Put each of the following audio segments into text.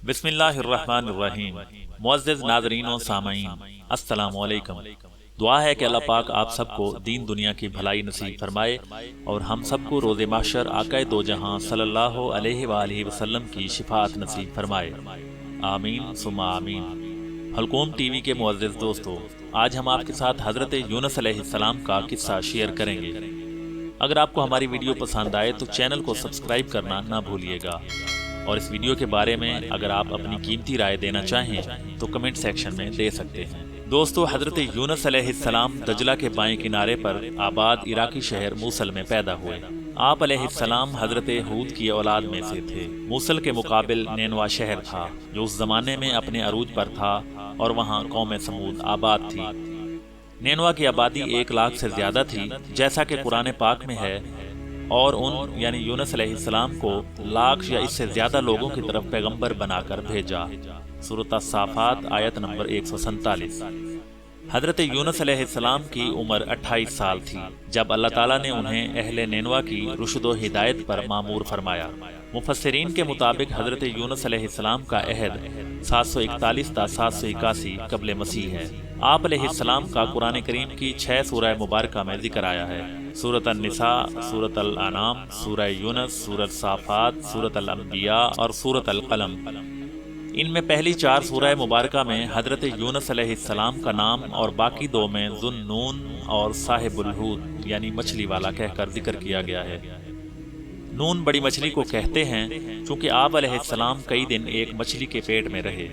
بسم اللہ الرحمن الرحیم۔ معزز ناظرین و سامعین، السلام علیکم۔ دعا ہے کہ اللہ پاک آپ سب کو دین دنیا کی بھلائی نصیب فرمائے اور ہم سب کو روز محشر آقائے دو جہاں صلی اللہ علیہ وآلہ وسلم کی شفاعت نصیب فرمائے، آمین ثم آمین۔ حلقوم ٹی وی کے معزز دوستو، آج ہم آپ کے ساتھ حضرت یونس علیہ السلام کا قصہ شیئر کریں گے۔ اگر آپ کو ہماری ویڈیو پسند آئے تو چینل کو سبسکرائب کرنا نہ بھولیے گا، اور اس ویڈیو کے بارے میں اگر آپ اپنی قیمتی رائے دینا چاہیں تو کمنٹ سیکشن میں دے سکتے ہیں۔ دوستو، حضرت یونس علیہ السلام دجلہ کے بائیں کنارے پر آباد عراقی شہر موصل میں پیدا ہوئے۔ آپ علیہ السلام حضرت ہود کی اولاد میں سے تھے۔ موصل کے مقابل نینوا شہر تھا جو اس زمانے میں اپنے عروج پر تھا اور وہاں قوم سمود آباد تھی۔ نینوا کی آبادی 1,00,000 سے زیادہ تھی، جیسا کہ قرآن پاک میں ہے، اور ان یعنی یونس علیہ السلام کو 1,00,000 یا اس سے زیادہ لوگوں کی طرف پیغمبر بنا کر بھیجا۔ سورۃ الصافات آیت نمبر 147۔ حضرت یونس علیہ السلام کی عمر 28 سال تھی جب اللہ تعالیٰ نے انہیں اہل نینوا کی رشد و ہدایت پر مامور فرمایا۔ مفسرین کے مطابق حضرت یونس علیہ السلام کا عہد 741 تا 781 قبل مسیح ہے۔ آپ علیہ السلام کا قرآن کریم کی 6 سورہ مبارکہ میں ذکر آیا ہے: سورۃ النساء، سورۃ الانعام، سورہ یونس، سورۃ صافات، سورۃ الانبیاء اور سورۃ القلم۔ ان میں پہلی 4 سورہ مبارکہ میں حضرت یونس علیہ السلام کا نام اور باقی 2 میں ذو النون اور صاحب الحوت یعنی مچھلی والا کہہ کر ذکر کیا گیا ہے۔ نون بڑی مچھلی کو کہتے ہیں چونکہ آپ علیہ السلام کئی دن ایک مچھلی کے پیٹ میں رہے،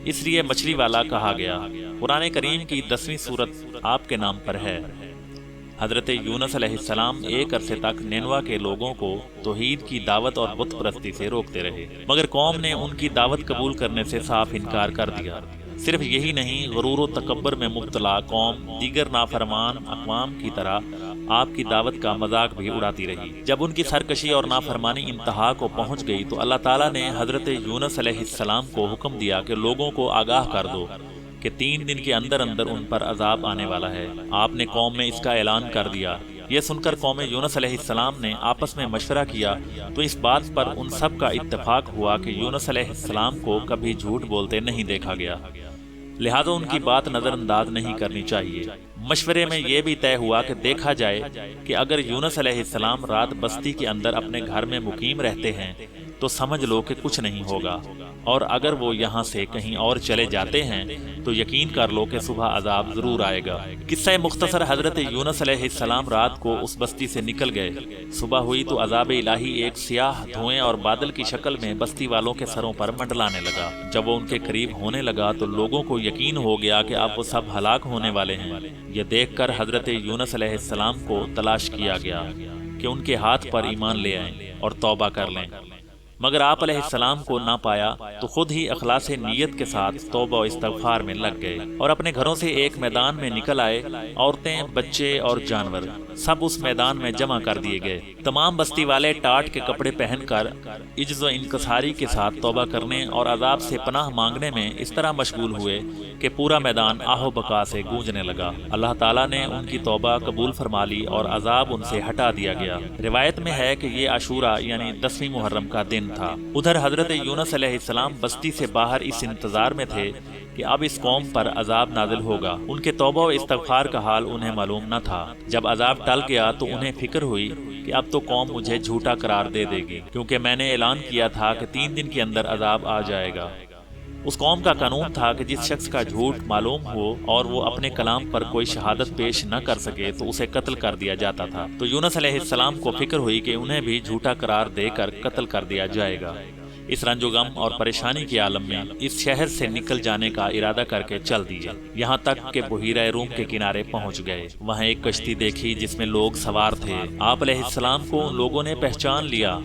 اس لیے مچھلی والا کہا گیا۔ قرآن کریم کی 10ویں سورت آپ کے نام پر ہے۔ حضرت یونس علیہ السلام ایک عرصے تک نینوا کے لوگوں کو توحید کی دعوت اور بت پرستی سے روکتے رہے، مگر قوم نے ان کی دعوت قبول کرنے سے صاف انکار کر دیا۔ صرف یہی نہیں، غرور و تکبر میں مبتلا قوم دیگر نافرمان اقوام کی طرح آپ کی دعوت کا مذاق بھی اڑاتی رہی۔ جب ان کی سرکشی اور نافرمانی انتہا کو پہنچ گئی تو اللہ تعالیٰ نے حضرت یونس علیہ السلام کو حکم دیا کہ لوگوں کو آگاہ کر دو کہ 3 دن کے اندر اندر ان پر عذاب آنے والا ہے۔ آپ نے قوم میں اس کا اعلان کر دیا۔ یہ سن کر قوم یونس علیہ السلام نے آپس میں مشورہ کیا تو اس بات پر ان سب کا اتفاق ہوا کہ یونس علیہ السلام کو کبھی جھوٹ بولتے نہیں دیکھا گیا، لہذا ان کی بات نظر انداز نہیں کرنی چاہیے۔ مشورے میں یہ بھی طے ہوا کہ دیکھا جائے کہ اگر یونس علیہ السلام رات بستی کے اندر اپنے گھر میں مقیم رہتے ہیں تو سمجھ لو کہ کچھ نہیں ہوگا، اور اگر وہ یہاں سے کہیں اور چلے جاتے ہیں تو یقین کر لو کہ صبح عذاب ضرور آئے گا۔ قصہ مختصر، حضرت یونس علیہ السلام رات کو اس بستی سے نکل گئے۔ صبح ہوئی تو عذاب الہی ایک سیاہ دھوئیں اور بادل کی شکل میں بستی والوں کے سروں پر منڈلانے لگا۔ جب وہ ان کے قریب ہونے لگا تو لوگوں کو یقین ہو گیا کہ اب وہ سب ہلاک ہونے والے ہیں۔ یہ دیکھ کر حضرت یونس علیہ السلام کو تلاش کیا گیا کہ ان کے ہاتھ پر ایمان لے آئیں اور توبہ کر لیں، مگر آپ علیہ السلام کو نہ پایا تو خود ہی اخلاص نیت کے ساتھ توبہ و استغفار میں لگ گئے اور اپنے گھروں سے ایک میدان میں نکل آئے۔ عورتیں، بچے اور جانور سب اس میدان میں جمع کر دیے گئے۔ تمام بستی والے ٹاٹ کے کپڑے پہن کر عجز و انکساری کے ساتھ توبہ کرنے اور عذاب سے پناہ مانگنے میں اس طرح مشغول ہوئے کہ پورا میدان آہو بکا سے گونجنے لگا۔ اللہ تعالیٰ نے ان کی توبہ قبول فرما لی اور عذاب ان سے ہٹا دیا گیا۔ روایت میں ہے کہ یہ عاشوراء یعنی 10ویں محرم کا دن تھا۔ ادھر حضرت یونس علیہ السلام بستی سے باہر اس انتظار میں تھے کہ اب اس قوم پر عذاب نازل ہوگا۔ ان کے توبہ و استغفار کا حال انہیں معلوم نہ تھا۔ جب عذاب ٹل گیا تو انہیں فکر ہوئی کہ اب تو قوم مجھے جھوٹا قرار دے دے گی، کیونکہ میں نے اعلان کیا تھا کہ 3 دن کے اندر عذاب آ جائے گا۔ اس قوم کا قانون تھا کہ جس شخص کا جھوٹ معلوم ہو اور وہ اپنے کلام پر کوئی شہادت پیش نہ کر سکے تو اسے قتل کر دیا جاتا تھا۔ تو یونس علیہ السلام کو فکر ہوئی کہ انہیں بھی جھوٹا قرار دے کر قتل کر دیا جائے گا۔ اس رنج و غم اور پریشانی کے عالم میں اس شہر سے نکل جانے کا ارادہ کر کے چل دیے، یہاں تک کہ بحیرہ روم کے کنارے پہنچ گئے۔ وہاں ایک کشتی دیکھی جس میں لوگ سوار تھے۔ آپ علیہ السلام کو ان لوگوں نے پہچان لیا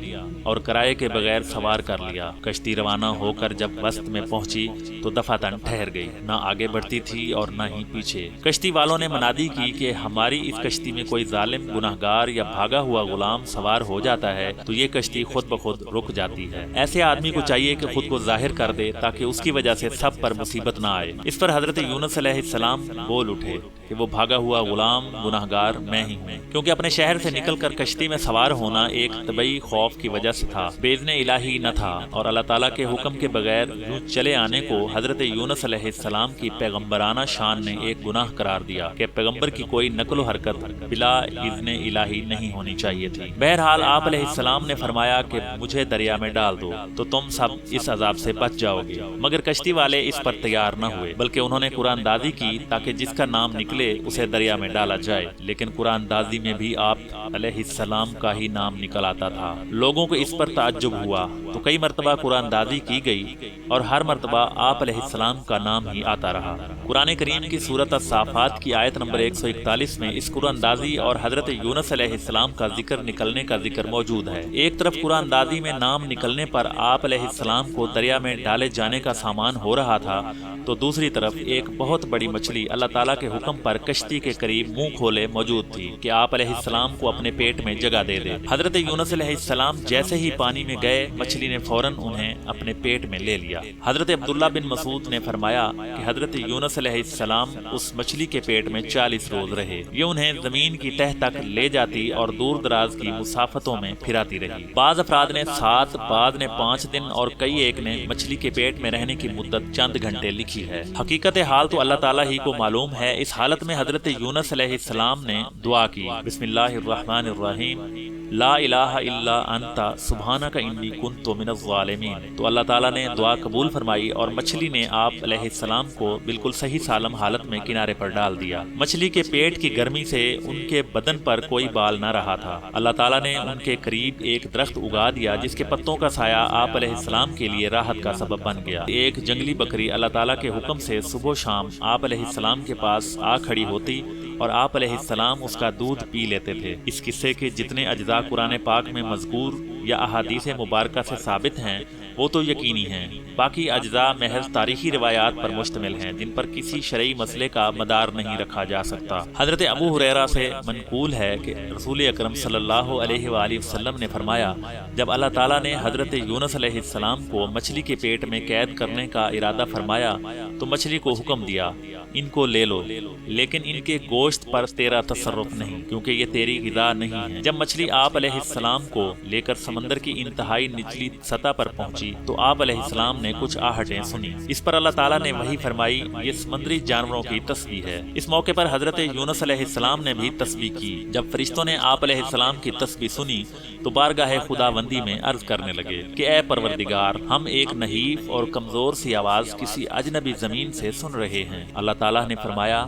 اور کرائے کے بغیر سوار کر لیا۔ کشتی روانہ ہو کر جب وسط میں پہنچی تو دفعتاً ٹھہر گئی، نہ آگے بڑھتی تھی اور نہ ہی پیچھے۔ کشتی والوں نے منادی کی کہ ہماری اس کشتی میں کوئی ظالم، گناہگار یا بھاگا ہوا غلام سوار ہو جاتا ہے تو یہ کشتی خود بخود رک جاتی ہے۔ ایسے آدمی کو چاہیے کہ خود کو ظاہر کر دے تاکہ اس کی وجہ سے سب پر مصیبت نہ آئے۔ اس پر حضرت یونس علیہ السلام بول اٹھے کہ وہ بھاگا ہوا غلام گناہگار میں ہی ہوں، کیونکہ اپنے شہر سے نکل کر کشتی میں سوار ہونا ایک طبعی خوف کی وجہ سے تھا، باذن الہی نہ تھا، اور اللہ تعالیٰ کے حکم کے بغیر یوں چلے آنے کو حضرت یونس علیہ السلام کی پیغمبرانہ شان نے ایک گناہ قرار دیا کہ پیغمبر کی کوئی نقل و حرکت بلا اذن الہی نہیں ہونی چاہیے تھی۔ بہرحال آپ علیہ السلام نے فرمایا کہ مجھے دریا میں ڈال دو تو تم سب اس عذاب سے بچ جاؤ گے، مگر کشتی والے اس پر تیار نہ ہوئے، بلکہ انہوں نے قرآن دازی کی تاکہ جس کا نام نکلے اسے دریا میں ڈالا جائے، لیکن قرآن دازی میں بھی آپ علیہ السلام کا ہی نام نکل آتا تھا۔ لوگوں کو اس پر تعجب ہوا تو کئی مرتبہ قرآن دازی کی گئی اور ہر مرتبہ آپ علیہ السلام کا نام ہی آتا رہا۔ قرآن کریم کی سورۃ الصافات کی آیت نمبر 141 میں اس قرآن دازی اور حضرت یونس علیہ السلام کا ذکر نکلنے کا ذکر موجود ہے۔ ایک طرف قرآن دازی میں نام نکلنے پر آپ علیہ السلام کو دریا میں ڈالے جانے کا سامان ہو رہا تھا، تو دوسری طرف ایک بہت بڑی مچھلی اللہ تعالیٰ کے حکم پر کشتی کے قریب منہ کھولے موجود تھی کہ آپ علیہ السلام کو اپنے پیٹ میں جگہ دے دے۔ حضرت یونس علیہ السلام جیسے ہی پانی میں گئے، مچھلی نے فوراً انہیں اپنے پیٹ میں لے لیا۔ حضرت عبداللہ بن مسعود نے فرمایا کہ حضرت یونس علیہ السلام اس مچھلی کے پیٹ میں 40 روز رہے، یہ انہیں زمین کی تہ تک لے جاتی اور دور دراز کی مسافتوں میں پھراتی رہی۔ بعض افراد نے 7، بعض نے 5 دن اور کئی ایک نے مچھلی کے پیٹ میں رہنے کی مدت چند گھنٹے لکھی ہے۔ حقیقت حال تو اللہ تعالیٰ ہی کو معلوم ہے۔ اس حالت میں حضرت یونس علیہ السلام نے دعا کی، بسم اللہ الرحمن الرحیم، لا الہ الا انت سبحانک انی کنت من الظالمین۔ تو اللہ تعالیٰ نے دعا قبول فرمائی اور مچھلی نے آپ علیہ السلام کو بالکل صحیح سالم حالت میں کنارے پر ڈال دیا۔ مچھلی کے پیٹ کی گرمی سے ان کے بدن پر کوئی بال نہ رہا تھا۔ اللہ تعالیٰ نے ان کے قریب ایک درخت اگا دیا جس کے پتوں کا سایہ آپ علیہ السلام کے لیے راحت کا سبب بن گیا۔ ایک جنگلی بکری اللہ تعالیٰ کے حکم سے صبح و شام آپ علیہ السلام کے پاس آ کھڑی ہوتی اور آپ علیہ السلام اس کا دودھ پی لیتے تھے۔ اس قصے کے جتنے اجزاء قرآن پاک میں مذکور یا احادیث مبارکہ سے ثابت ہیں وہ تو یقینی ہیں، باقی اجزاء محض تاریخی روایات پر مشتمل ہیں جن پر کسی شرعی مسئلے کا مدار نہیں رکھا جا سکتا۔ حضرت ابو ہریرہ سے منقول ہے کہ رسول اکرم صلی اللہ علیہ وآلہ وسلم نے فرمایا، جب اللہ تعالیٰ نے حضرت یونس علیہ السلام کو مچھلی کے پیٹ میں قید کرنے کا ارادہ فرمایا تو مچھلی کو حکم دیا، ان کو لے لو، لیکن ان کے گوشت پر تیرا تصرف نہیں، کیونکہ یہ تیری غذا نہیں ہے۔ جب مچھلی آپ علیہ السلام کو لے کر سمندر کی انتہائی نچلی سطح پر پہنچی تو آپ علیہ السلام نے کچھ آہٹیں سنی۔ اس پر اللہ تعالیٰ نے وحی فرمائی، یہ سمندری جانوروں کی تسبیح ہے۔ اس موقع پر حضرت یونس علیہ السلام نے بھی تسبیح کی۔ جب فرشتوں نے آپ علیہ السلام کی تسبیح سنی تو بارگاہ خداوندی میں عرض کرنے لگے کہ اے پروردگار، ہم ایک نحیف اور کمزور سی آواز کسی اجنبی زمین سے سن رہے ہیں۔ اللہ تعالیٰ نے فرمایا،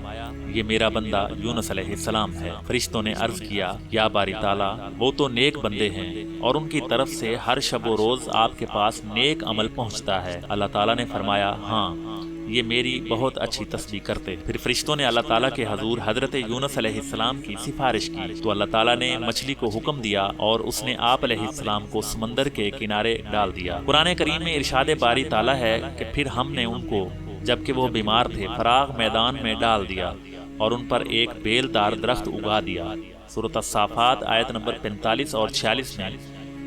یہ میرا بندہ یونس علیہ السلام ہے۔ فرشتوں نے عرض کیا، یا باری تعالیٰ، وہ تو نیک بندے ہیں اور ان کی طرف سے ہر شب و روز آپ کے پاس نیک عمل پہنچتا ہے۔ اللہ تعالیٰ نے فرمایا، ہاں، یہ میری بہت اچھی تسبیح کرتے۔ پھر فرشتوں نے اللہ تعالیٰ کے حضور حضرت یونس علیہ السلام کی سفارش کی تو اللہ تعالیٰ نے مچھلی کو حکم دیا اور اس نے آپ علیہ السلام کو سمندر کے کنارے ڈال دیا۔ قرآن کریم میں ارشاد باری تعالیٰ ہے کہ پھر ہم نے ان کو جبکہ وہ بیمار تھے فراغ میدان میں ڈال دیا اور ان پر ایک بیل دار درخت اگا دیا۔ سورۃ الصافات آیت نمبر 45 اور 46 میں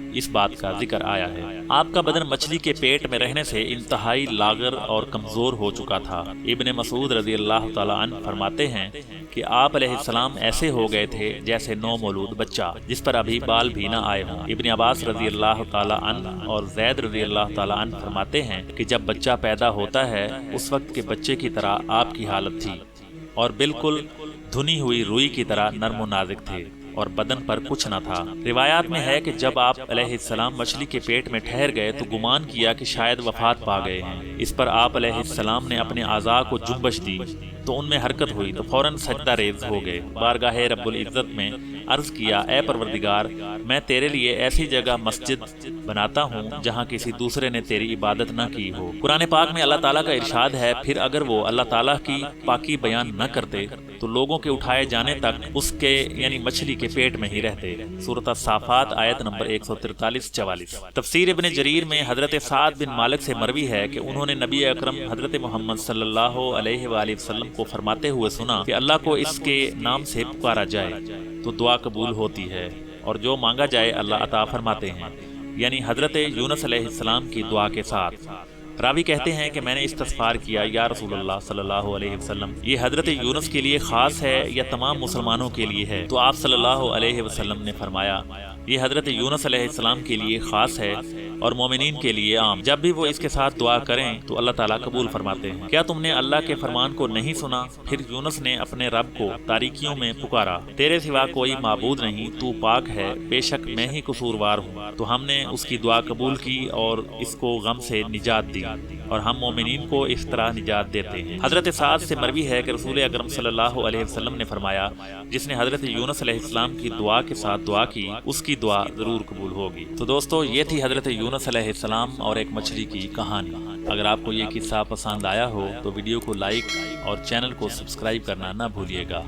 اس بات کا ذکر آیا ہے۔ آپ کا بدن مچھلی کے پیٹ میں رہنے سے انتہائی لاغر اور کمزور ہو چکا تھا۔ ابن مسعود رضی اللہ تعالیٰ عنہ فرماتے ہیں کہ آپ علیہ السلام ایسے ہو گئے تھے جیسے نومولود بچہ جس پر ابھی بال بھی نہ آئے ہوں۔ ابن عباس رضی اللہ تعالیٰ عنہ اور زید رضی اللہ تعالیٰ عنہ فرماتے ہیں کہ جب بچہ پیدا ہوتا ہے اس وقت کے بچے کی طرح آپ کی حالت تھی اور بالکل دھنی ہوئی روئی کی طرح نرم و نازک تھے اور بدن پر کچھ نہ تھا۔ روایات میں ہے کہ جب آپ علیہ السلام مچھلی کے پیٹ میں ٹھہر گئے تو گمان کیا کہ شاید وفات پا گئے ہیں۔ اس پر آپ علیہ السلام نے اپنے اعضاء کو جنبش دی تو ان میں حرکت ہوئی تو فوراً سجدہ ریز ہو گئے۔ بارگاہ رب العزت میں عرض کیا، اے پروردگار، میں تیرے لیے ایسی جگہ مسجد بناتا ہوں جہاں کسی دوسرے نے تیری عبادت نہ کی ہو۔ قرآن پاک میں اللہ تعالیٰ کا ارشاد ہے، پھر اگر وہ اللہ تعالیٰ کی پاکی بیان نہ کرتے تو لوگوں کے اٹھائے جانے تک اس کے یعنی مچھلی کے پیٹ میں ہی رہتے۔ سورۃ الصافات آیت نمبر 143-44۔ تفسیر ابن جریر میں حضرت سعد بن مالک سے مروی ہے کہ انہوں نے نبی اکرم حضرت محمد صلی اللہ علیہ وآلہ وسلم کو فرماتے ہوئے سنا کہ اللہ کو اس کے نام سے پکارا جائے تو دعا قبول ہوتی ہے اور جو مانگا جائے اللہ عطا فرماتے ہیں، یعنی حضرت یونس علیہ السلام کی دعا کے ساتھ۔ راوی کہتے ہیں کہ میں نے استغفار کیا، یا رسول اللہ صلی اللہ علیہ وسلم، یہ حضرت یونس کے لیے خاص ہے یا تمام مسلمانوں کے لیے ہے؟ تو آپ صلی اللہ علیہ وسلم نے فرمایا یہ حضرت یونس علیہ السلام کے لیے خاص ہے اور مومنین کے لیے عام۔ جب بھی وہ اس کے ساتھ دعا کریں تو اللہ تعالیٰ قبول فرماتے ہیں۔ کیا تم نے اللہ کے فرمان کو نہیں سنا؟ پھر یونس نے اپنے رب کو تاریکیوں میں پکارا، تیرے سوا کوئی معبود نہیں، تو پاک ہے، بے شک میں ہی قصوروار ہوں۔ تو ہم نے اس کی دعا قبول کی اور اس کو غم سے نجات دی، اور ہم مومنین کو اس طرح نجات دیتے ہیں۔ حضرت سعد سے مروی ہے کہ رسول اکرم صلی اللہ علیہ وسلم نے فرمایا جس نے حضرت یونس علیہ السلام کی دعا کے ساتھ دعا کی اس کی دعا ضرور قبول ہوگی۔ تو دوستو یہ تھی حضرت یونس علیہ السلام اور ایک مچھلی کی کہانی۔ اگر آپ کو یہ قصہ پسند آیا ہو تو ویڈیو کو لائک اور چینل کو سبسکرائب کرنا نہ بھولیے گا۔